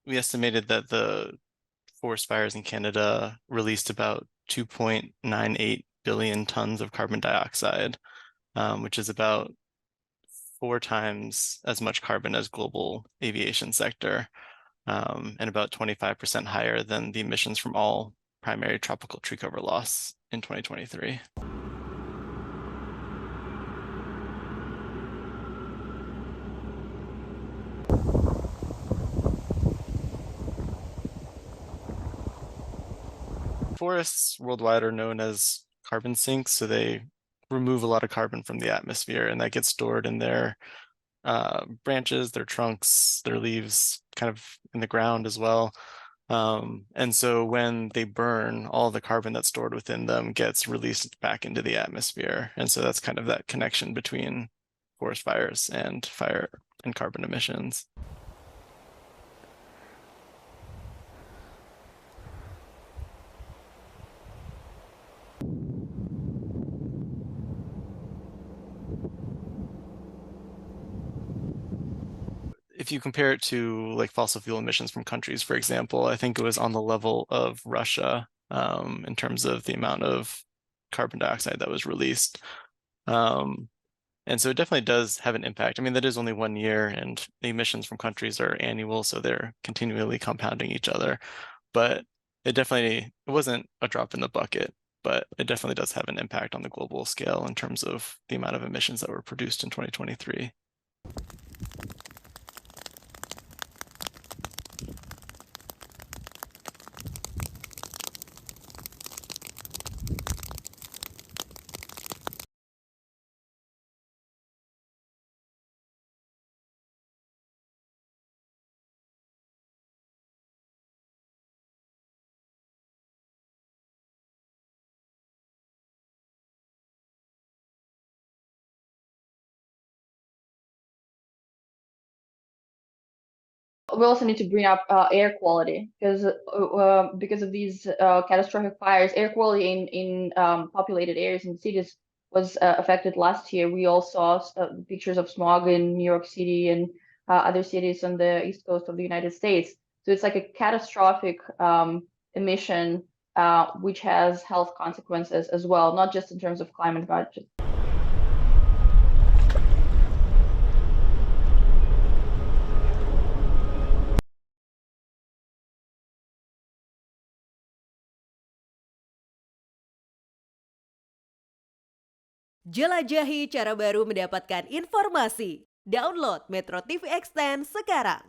we estimated that the forest fires in Canada released about 2.98 billion tons of carbon dioxide, which is about 4 times as much carbon as global aviation sector, and about 25% higher than the emissions from all primary tropical tree cover loss in 2023. Forests worldwide are known as carbon sinks, so they remove a lot of carbon from the atmosphere, and that gets stored in their branches, their trunks, their leaves, kind of in the ground as well. And so when they burn, all the carbon that's stored within them gets released back into the atmosphere. And so that's kind of that connection between forest fires and fire and carbon emissions. If you compare it to like fossil fuel emissions from countries, for example, I think it was on the level of Russia, in terms of the amount of carbon dioxide that was released. Um, and so it definitely does have an impact. I mean, that is only 1 year, and the emissions from countries are annual, so they're continually compounding each other. But it wasn't a drop in the bucket, but it definitely does have an impact on the global scale in terms of the amount of emissions that were produced in 2023. We also need to bring up air quality because of these catastrophic fires. Air quality in populated areas in cities was affected last year. We all saw pictures of smog in New York City and other cities on the east coast of the United States. So it's like a catastrophic emission, which has health consequences as well, not just in terms of climate, but just Jelajahi cara baru mendapatkan informasi. Download Metro TV Extend sekarang.